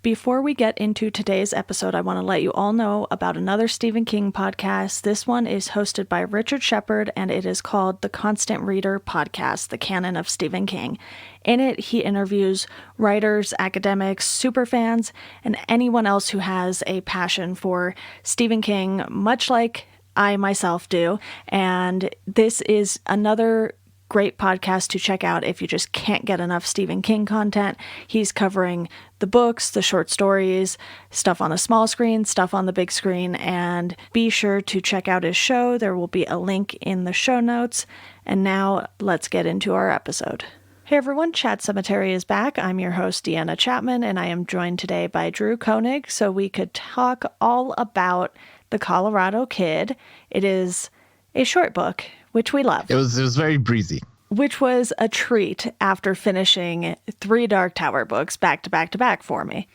Before we get into today's episode, I want to let you all know about another Stephen King podcast. This one is hosted by Richard Shepard, and it is called The Constant Reader Podcast, the canon of Stephen King. In it, he interviews writers, academics, superfans, and anyone else who has a passion for Stephen King, much like I myself do. And this is another great podcast to check out if you just can't get enough Stephen King content. He's covering the books, the short stories, stuff on the small screen, stuff on the big screen, and be sure to check out his show. There will be a link in the show notes. And now let's get into our episode. Hey everyone, Chat Sematary is back. I'm your host, Deanna Chapman, and I am joined today by Drew Koenig, so we could talk all about The Colorado Kid. It is a short book, which we love. It was very breezy. Which was a treat after finishing 3 Dark Tower books back to back to back for me.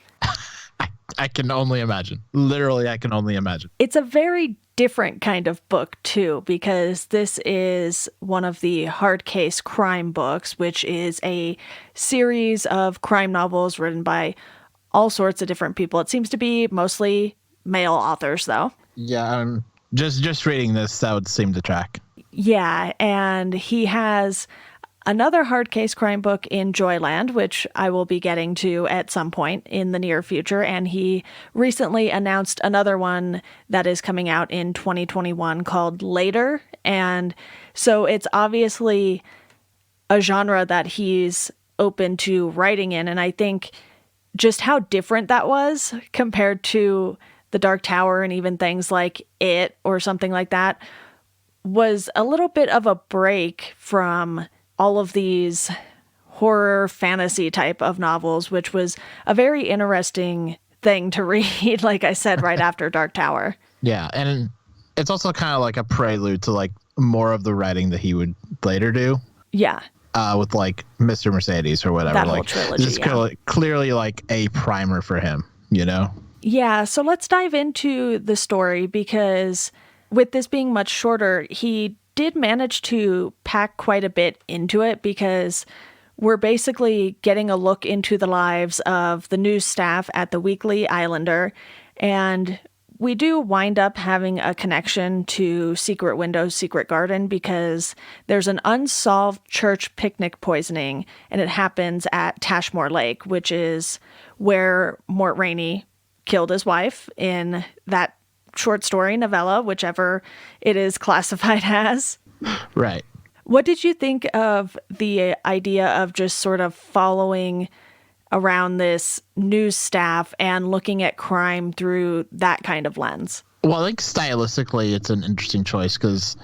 I can only imagine. Literally, I can only imagine. It's a very different kind of book, too, because this is one of the hard case crime books, which is a series of crime novels written by all sorts of different people. It seems to be mostly male authors, though. Yeah, just reading this, that would seem to track. Yeah, and he has another hard case crime book in Joyland, which I will be getting to at some point in the near future. And he recently announced another one that is coming out in 2021 called Later. And so it's obviously a genre that he's open to writing in. And I think just how different that was compared to The Dark Tower and even things like It or something like that was a little bit of a break from all of these horror fantasy type of novels, which was a very interesting thing to read, like I said, right after Dark Tower. Yeah, and it's also kind of like a prelude to like more of the writing that he would later do. Yeah. With like Mr. Mercedes or whatever. That like, whole trilogy, just yeah. clearly like a primer for him, you know? Yeah, so let's dive into the story because with this being much shorter, he did manage to pack quite a bit into it because we're basically getting a look into the lives of the news staff at the Weekly Islander, and we do wind up having a connection to Secret Windows, Secret Garden because there's an unsolved church picnic poisoning, and it happens at Tashmore Lake, which is where Mort Rainey killed his wife in that short story novella, whichever it is classified as. Right. What did you think of the idea of just sort of following around this news staff and looking at crime through that kind of lens? Well, I think stylistically it's an interesting choice because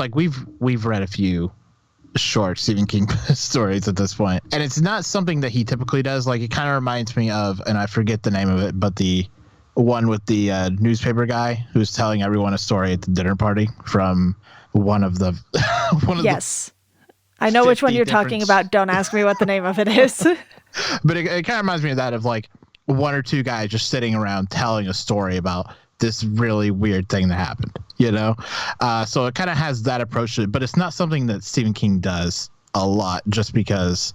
like we've read a few short Stephen King stories at this point, and it's not something that he typically does. Like it kind of reminds me of, and I forget the name of it, but the one with the newspaper guy who's telling everyone a story at the dinner party from one of the yes, I know which one you're talking about. Don't ask me what the name of it is. But it kind of reminds me of that, of like one or two guys just sitting around telling a story about this really weird thing that happened, you know? So it kind of has that approach to it, but it's not something that Stephen King does a lot just because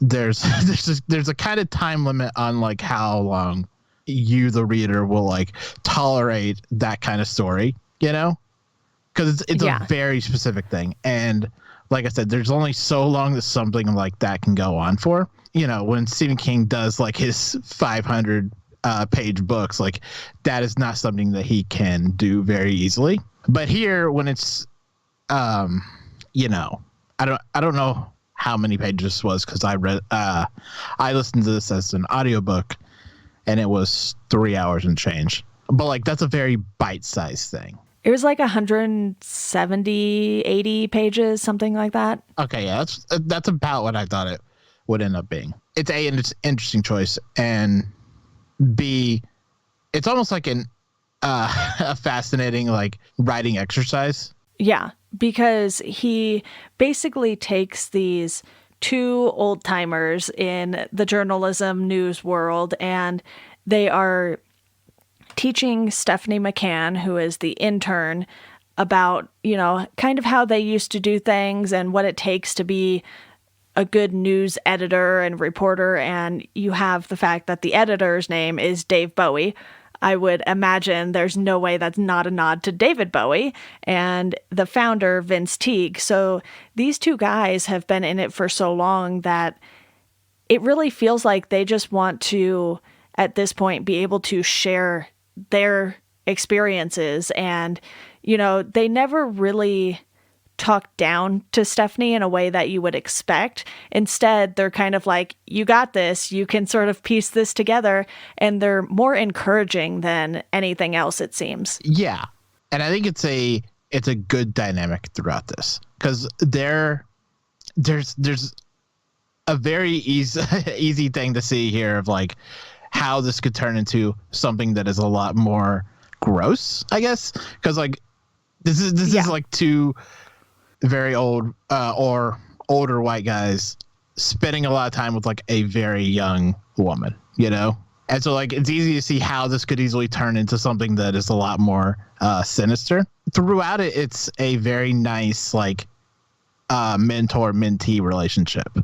there's a kind of time limit on like how long you, the reader, will like tolerate that kind of story, you know? Because it's a very specific thing. And like I said, there's only so long that something like that can go on for. You know, when Stephen King does like his 500 page books, like that is not something that he can do very easily. But here, when it's, you know, I don't know how many pages this was because I listened to this as an audiobook and it was 3 hours and change. But like that's a very bite-sized thing. It was like 170, 80 pages, something like that. Okay, yeah, that's about what I thought it would end up being. It's A, and it's an interesting choice, and B, it's almost like a fascinating like writing exercise. Yeah, because he basically takes these 2 old timers in the journalism news world, and they are teaching Stephanie McCann, who is the intern, about, you know, kind of how they used to do things and what it takes to be a good news editor and reporter, and you have the fact that the editor's name is Dave Bowie, I would imagine there's no way that's not a nod to David Bowie and the founder, Vince Teague. So these two guys have been in it for so long that it really feels like they just want to, at this point, be able to share their experiences. And, you know, they never really talk down to Stephanie in a way that you would expect. Instead, they're kind of like, you got this, you can sort of piece this together. And they're more encouraging than anything else, it seems. Yeah. And I think it's a good dynamic throughout this, because there's a very easy thing to see here of like how this could turn into something that is a lot more gross, I guess, because like this is like two very old or older white guys spending a lot of time with like a very young woman, you know? And so like it's easy to see how this could easily turn into something that is a lot more sinister. Throughout it, it's a very nice like mentor-mentee relationship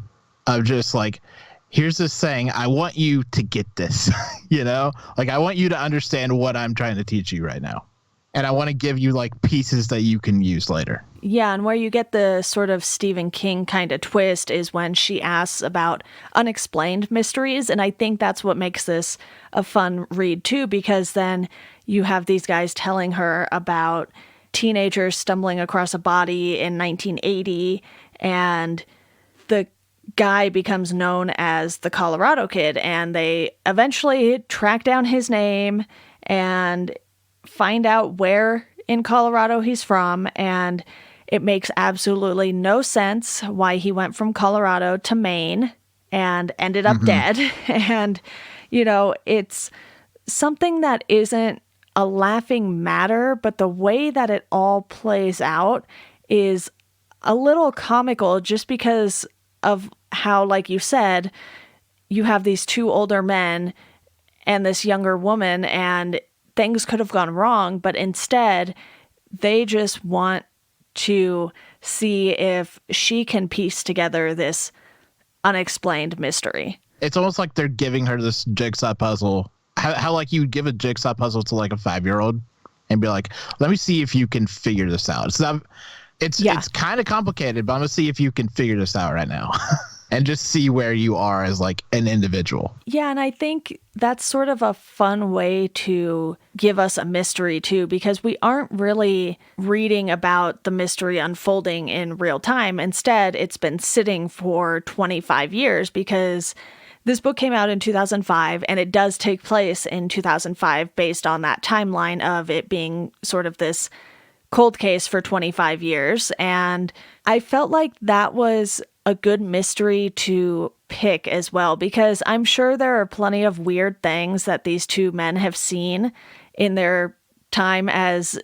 of just like, here's this thing, I want you to get this, you know? Like I want you to understand what I'm trying to teach you right now. And I want to give you like pieces that you can use later. Yeah, and where you get the sort of Stephen King kind of twist is when she asks about unexplained mysteries. And I think that's what makes this a fun read too, because then you have these guys telling her about teenagers stumbling across a body in 1980, and the guy becomes known as the Colorado Kid, and they eventually track down his name and find out where in Colorado he's from, and it makes absolutely no sense why he went from Colorado to Maine and ended up dead. And, you know, it's something that isn't a laughing matter, but the way that it all plays out is a little comical just because of how, like you said, you have these two older men and this younger woman, and things could have gone wrong, but instead they just want to see if she can piece together this unexplained mystery. It's almost like they're giving her this jigsaw puzzle. How like you would give a jigsaw puzzle to like a 5-year-old and be like, let me see if you can figure this out. It's kind of complicated, but I'm gonna see if you can figure this out right now. And just see where you are as like an individual. Yeah, and I think that's sort of a fun way to give us a mystery too, because we aren't really reading about the mystery unfolding in real time. Instead, it's been sitting for 25 years because this book came out in 2005, and it does take place in 2005 based on that timeline of it being sort of this cold case for 25 years. And I felt like that was a good mystery to pick as well, because I'm sure there are plenty of weird things that these two men have seen in their time as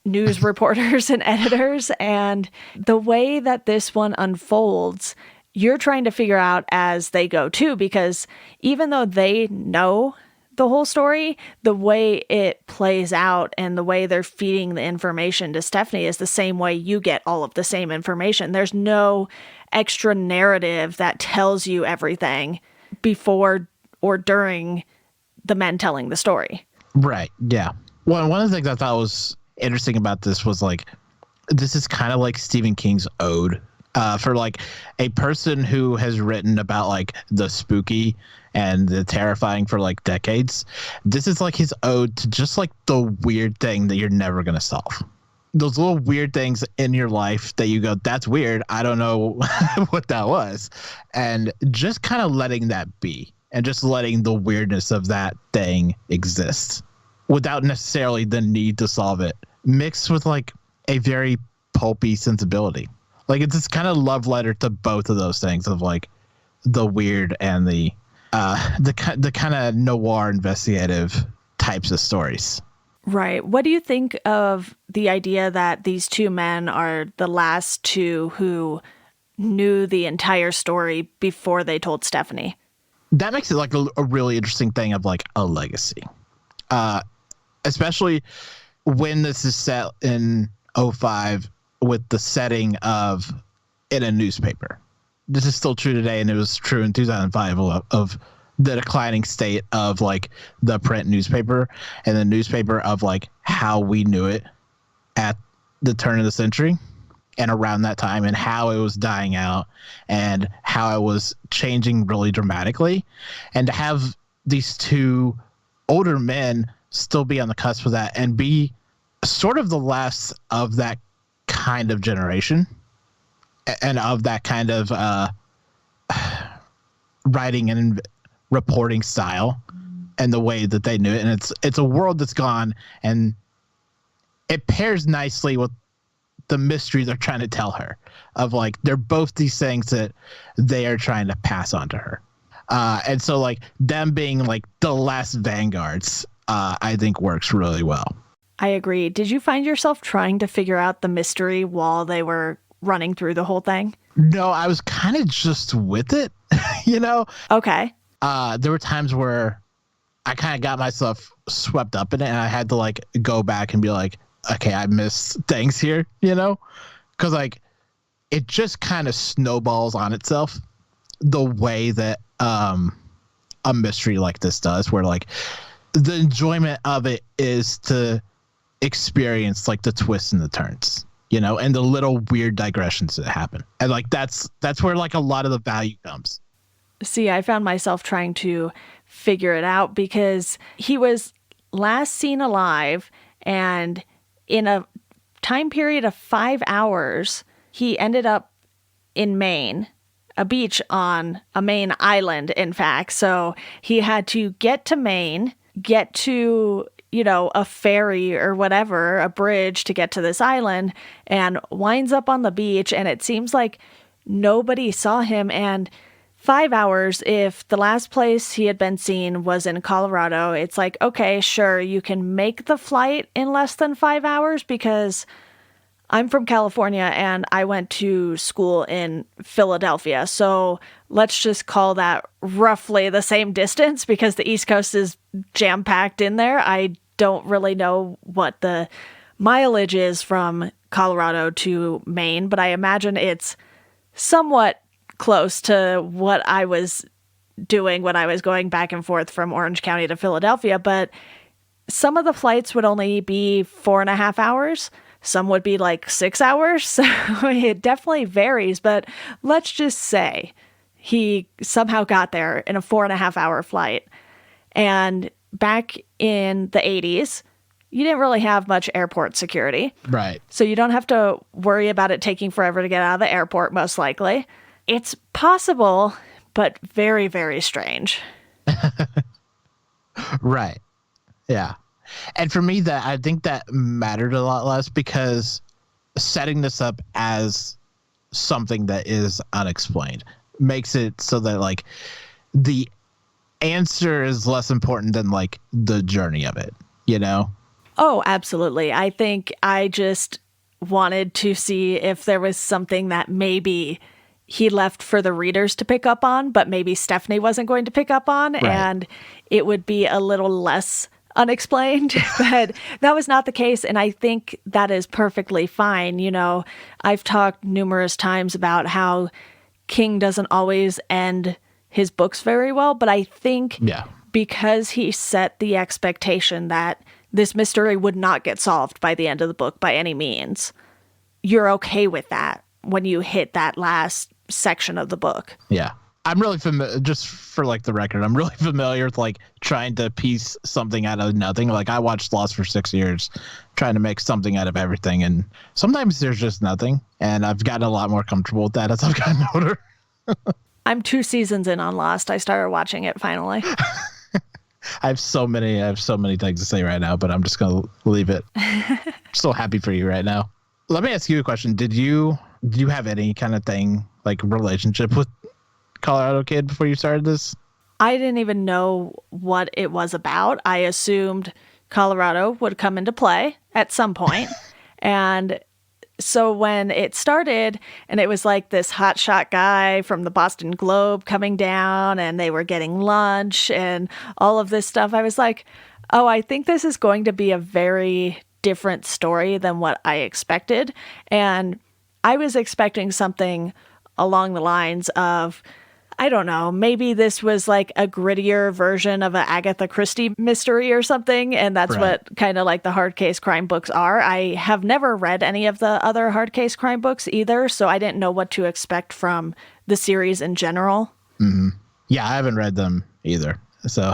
news reporters and editors. And the way that this one unfolds, you're trying to figure out as they go too, because even though they know the whole story, the way it plays out and the way they're feeding the information to Stephanie is the same way you get all of the same information. There's no extra narrative that tells you everything before or during the men telling the story. Right. Yeah. Well, one of the things I thought was interesting about this was like, this is kind of like Stephen King's ode for like a person who has written about like the spooky and the terrifying for like decades. This is like his ode to just like the weird thing that you're never going to solve. Those little weird things in your life that you go, that's weird, I don't know what that was. And just kind of letting that be and just letting the weirdness of that thing exist without necessarily the need to solve it, mixed with like a very pulpy sensibility. Like it's this kind of love letter to both of those things of like the weird and the kind of noir investigative types of stories. Right. What do you think of the idea that these two men are the last two who knew the entire story before they told Stephanie? That makes it like a really interesting thing of like a legacy. Especially when this is set in 2005 with the setting of in a newspaper. this is still true today, and it was true in 2005 of the declining state of like the print newspaper and the newspaper of like how we knew it at the turn of the century and around that time, and how it was dying out and how it was changing really dramatically. And to have these two older men still be on the cusp of that and be sort of the last of that kind of generation and of that kind of writing and reporting style and the way that they knew it. And it's a world that's gone, and it pairs nicely with the mystery they're trying to tell her of like, they're both these things that they are trying to pass on to her. And so like them being like the last vanguards, I think works really well. I agree. Did you find yourself trying to figure out the mystery while they were running through the whole thing? No, I was kind of just with it, you know? Okay. There were times where I kind of got myself swept up in it, and I had to like go back and be like, okay, I missed things here, you know? Because like it just kind of snowballs on itself the way that a mystery like this does, where like the enjoyment of it is to experience like the twists and the turns, you know, and the little weird digressions that happen. And like that's where like a lot of the value comes. See, I found myself trying to figure it out because he was last seen alive, and in a time period of 5 hours, he ended up in Maine, a beach on a Maine island, in fact. So he had to get to Maine, get to, you know, a ferry or whatever, a bridge to get to this island, and winds up on the beach. And it seems like nobody saw him. And 5 hours, if the last place he had been seen was in Colorado, it's like, okay, sure, you can make the flight in less than 5 hours, because I'm from California and I went to school in Philadelphia. So let's just call that roughly the same distance, because the East Coast is jam-packed in there. I don't really know what the mileage is from Colorado to Maine, but I imagine it's somewhat close to what I was doing when I was going back and forth from Orange County to Philadelphia. But some of the flights would only be 4.5 hours. Some would be like 6 hours. So it definitely varies. But let's just say he somehow got there in a 4.5 hour flight. And back in the 80s, you didn't really have much airport security. Right. So you don't have to worry about it taking forever to get out of the airport, most likely. It's possible, but very, very strange. Right. Yeah. And for me, that I think that mattered a lot less, because setting this up as something that is unexplained makes it so that like the answer is less important than like the journey of it, you know? Oh, absolutely. I think I just wanted to see if there was something that maybe he left for the readers to pick up on, but maybe Stephanie wasn't going to pick up on, right. And it would be a little less unexplained. But that was not the case, and I think that is perfectly fine. You know, I've talked numerous times about how King doesn't always end his books very well, but I think because he set the expectation that this mystery would not get solved by the end of the book by any means, you're okay with that when you hit that last section of the book. Yeah. I'm really familiar, just for like the record, I'm really familiar with like trying to piece something out of nothing. Like I watched Lost for 6 years, trying to make something out of everything. And sometimes there's just nothing. And I've gotten a lot more comfortable with that as I've gotten older. I'm 2 seasons in on Lost. I started watching it finally. I have so many things to say right now, but I'm just going to leave it. I'm so happy for you right now. Let me ask you a question. Did you have any kind of thing, like relationship with Colorado Kid before you started this? I didn't even know what it was about. I assumed Colorado would come into play at some point. And so when it started and it was like this hotshot guy from the Boston Globe coming down and they were getting lunch and all of this stuff, I was like, oh, I think this is going to be a very different story than what I expected. And I was expecting something along the lines of, I don't know, maybe this was like a grittier version of an Agatha Christie mystery or something, and that's Right. what kind of like the hard case crime books are. I have never read any of the other hard case crime books either, so I didn't know what to expect from the series in general. Yeah, I haven't read them either. So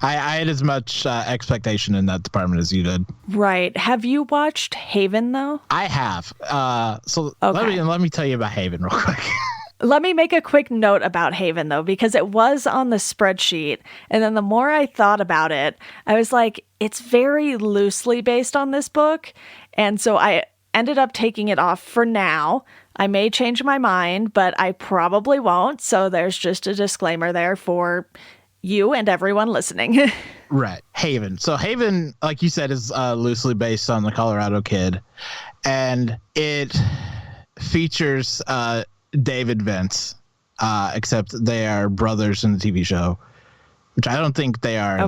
I had as much expectation in that department as you did. Right. Have you watched Haven, though? I have. So Okay. let me tell you about Haven real quick. Let me make a quick note about Haven, though, because it was on the spreadsheet. And then the more I thought about it, I was like, it's very loosely based on this book. And so I ended up taking it off for now. I may change my mind, but I probably won't. So there's just a disclaimer there for you and everyone listening. Right. Haven. So Haven, like you said, is loosely based on the Colorado Kid. And it features David Vince, except they are brothers in the TV show, which I don't think they are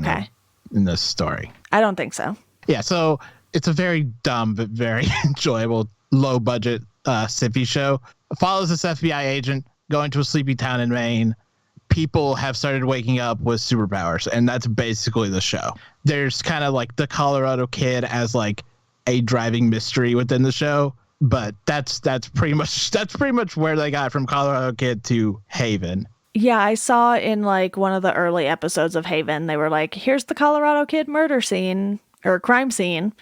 in this story. I don't think so. Yeah, so it's a very dumb but very enjoyable low-budget sci-fi show. It follows this FBI agent going to a sleepy town in Maine. People have started waking up with superpowers, and that's basically the show. There's kind of like the Colorado Kid as like a driving mystery within the show, but that's pretty much where they got from Colorado Kid to Haven. Yeah, I saw in like one of the early episodes of Haven, they were like, here's the Colorado Kid murder scene or crime scene.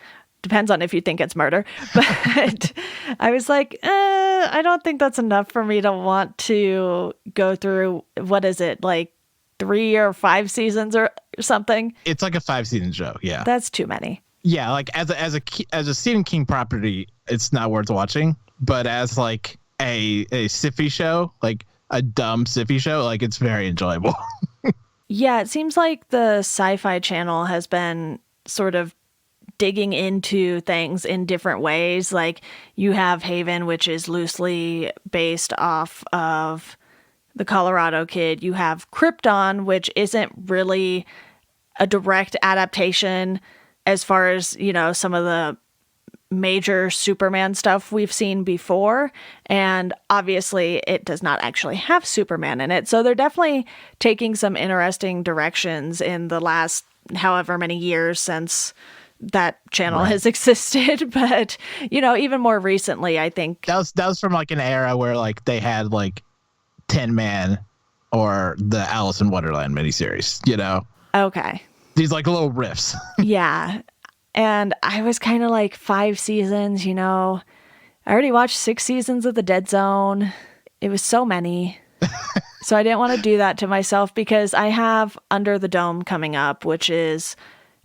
Depends on if you think it's murder. But I was like, I don't think that's enough for me to want to go through, what is it, like 3 or 5 seasons or something? It's like a 5-season show, yeah. That's too many. Yeah, like as a Stephen King property, it's not worth watching. But as like a sci-fi show, like a dumb sci-fi show, like it's very enjoyable. Yeah, it seems like the SciFi Channel has been sort of digging into things in different ways. Like you have Haven, which is loosely based off of the Colorado Kid. You have Krypton, which isn't really a direct adaptation as far as, you know, some of the major Superman stuff we've seen before. And obviously it does not actually have Superman in it. So they're definitely taking some interesting directions in the last however many years since that channel has existed. But, you know, even more recently, I think that was from like an era where like they had like Tin Man or the Alice in Wonderland miniseries, you know? Okay. These like little riffs. Yeah. And I was kind of like 5 seasons, you know. I already watched 6 seasons of The Dead Zone. It was so many. So I didn't want to do that to myself because I have Under the Dome coming up, which is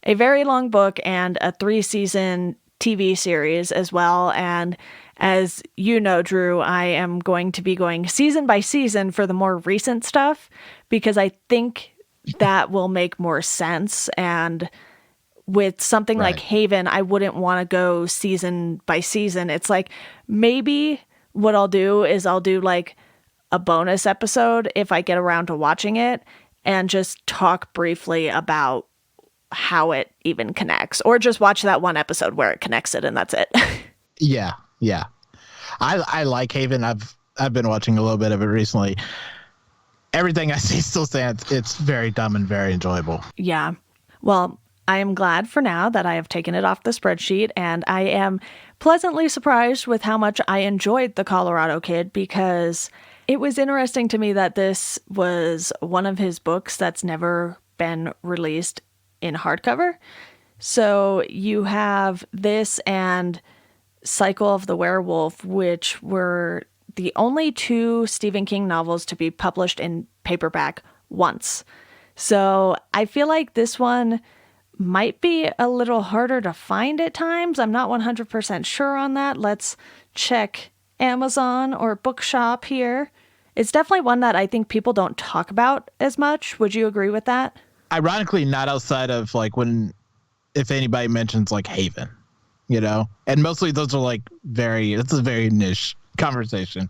a very long book and a 3-season TV series as well. And as you know, Drew, I am going to be going season by season for the more recent stuff because I think that will make more sense. And with something like Haven, I wouldn't want to go season by season. It's like maybe what I'll do is I'll do like a bonus episode if I get around to watching it and just talk briefly about how it even connects, or just watch that one episode where it connects it and that's it. Yeah. I like Haven. I've been watching a little bit of it recently. Everything I see still stands. It's very dumb and very enjoyable. Yeah. Well, I am glad for now that I have taken it off the spreadsheet, and I am pleasantly surprised with how much I enjoyed The Colorado Kid because it was interesting to me that this was one of his books that's never been released in hardcover. So you have this and Cycle of the Werewolf, which were the only 2 Stephen King novels to be published in paperback once. So I feel like this one might be a little harder to find at times. I'm not 100% sure on that. Let's check Amazon or Bookshop here. It's definitely one that I think people don't talk about as much. Would you agree with that? Ironically, not outside of like if anybody mentions like Haven, you know, and mostly those are like it's a very niche conversation.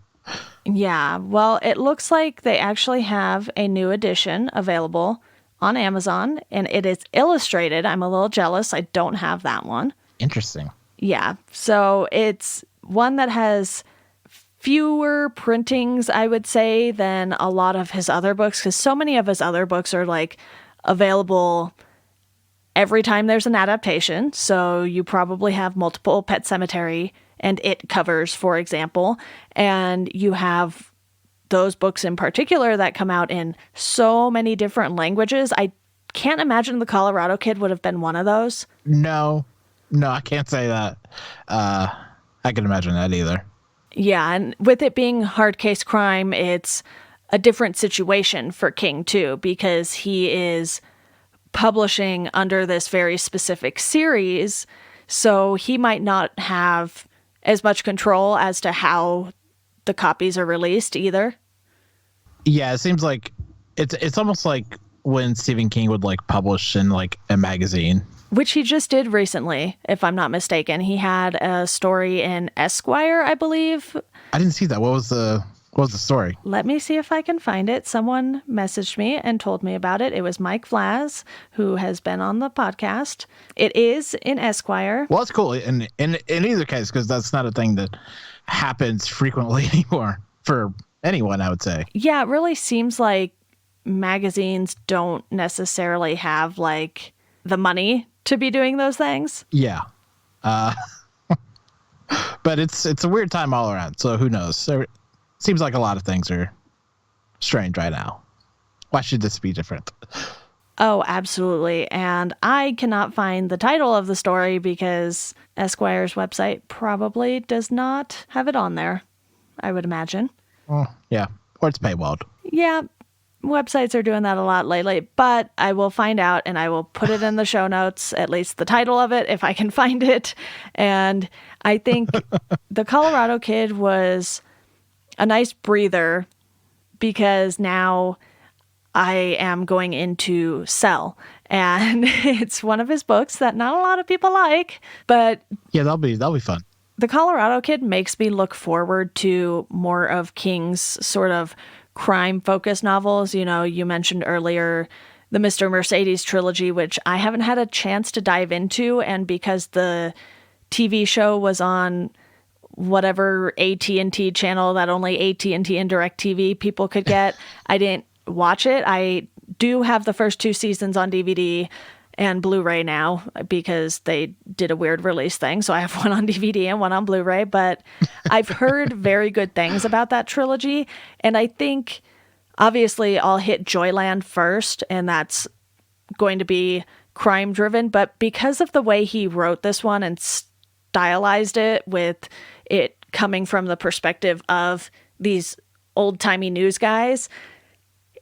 Yeah, well, it looks like they actually have a new edition available on Amazon, and it is illustrated. I'm a little jealous. I don't have that one. Interesting. Yeah, so it's one that has fewer printings, I would say, than a lot of his other books, because so many of his other books are like available every time there's an adaptation. So you probably have multiple Pet Sematary and It covers, for example, and you have those books in particular that come out in so many different languages. I can't imagine The Colorado Kid would have been one of those. No, I can't say that. I can imagine that either. Yeah, and with it being hard case crime, it's a different situation for King too, because he is publishing under this very specific series, so he might not have as much control as to how the copies are released either. Yeah, it seems like it's almost like when Stephen King would like publish in like a magazine, which he just did recently, if I'm not mistaken. He had a story in Esquire, I believe. I didn't see that. What was the story? Let me see if I can find it. Someone messaged me and told me about it. It was Mike Flaz, who has been on the podcast. It is in Esquire. Well, it's cool in either case, because that's not a thing that happens frequently anymore for anyone, I would say. Yeah, it really seems like magazines don't necessarily have like the money to be doing those things. Yeah. But it's a weird time all around, so who knows? So, seems like a lot of things are strange right now. Why should this be different? Oh, absolutely. And I cannot find the title of the story because Esquire's website probably does not have it on there, I would imagine. Oh, yeah. Or it's paywalled. Yeah. Websites are doing that a lot lately, but I will find out and I will put it in the show notes, at least the title of it, if I can find it. And I think The Colorado Kid was a nice breather because now I am going into Cell, and it's one of his books that not a lot of people like, but yeah, that'll be fun. The Colorado Kid makes me look forward to more of King's sort of crime-focused novels. You know, you mentioned earlier the Mr. Mercedes trilogy, which I haven't had a chance to dive into, and because the TV show was on whatever AT&T channel that only AT&T and DirecTV people could get, I didn't watch it. I do have the first 2 seasons on DVD and Blu-ray now because they did a weird release thing. So I have one on DVD and one on Blu-ray, but I've heard very good things about that trilogy. And I think obviously I'll hit Joyland first, and that's going to be crime driven. But because of the way he wrote this one and stylized it, with it coming from the perspective of these old-timey news guys,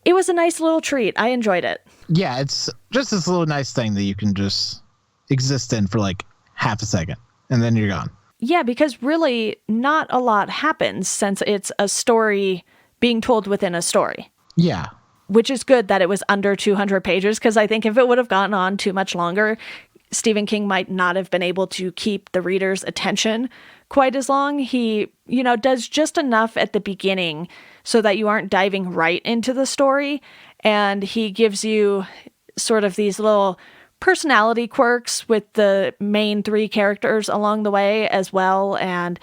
it was a nice little treat. I enjoyed it. Yeah, it's just this little nice thing that you can just exist in for like half a second, and then you're gone. Yeah, because really not a lot happens since it's a story being told within a story. Yeah. Which is good that it was under 200 pages, because I think if it would have gone on too much longer, Stephen King might not have been able to keep the reader's attention quite as long. He, does just enough at the beginning so that you aren't diving right into the story. And he gives you sort of these little personality quirks with the main 3 characters along the way as well. And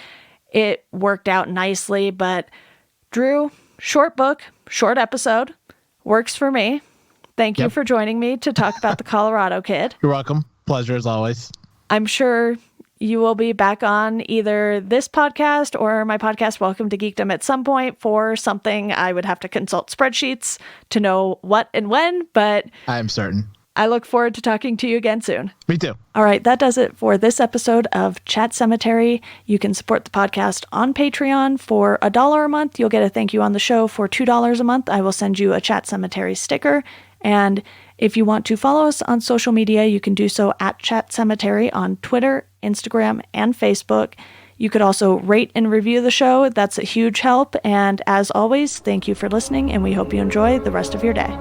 it worked out nicely. But Drew, short book, short episode, works for me. Thank you for joining me to talk about The Colorado Kid. You're welcome. Pleasure as always. I'm sure you will be back on either this podcast or my podcast, Welcome to Geekdom, at some point for something. I would have to consult spreadsheets to know what and when, but I'm certain. I look forward to talking to you again soon. Me too. All right, that does it for this episode of Chat Sematary. You can support the podcast on Patreon for $1 a month. You'll get a thank you on the show. For $2 a month, I will send you a Chat Sematary sticker. And if you want to follow us on social media, you can do so at Chat Sematary on Twitter, Instagram, and Facebook. You could also rate and review the show. That's a huge help. And as always, thank you for listening, and we hope you enjoy the rest of your day.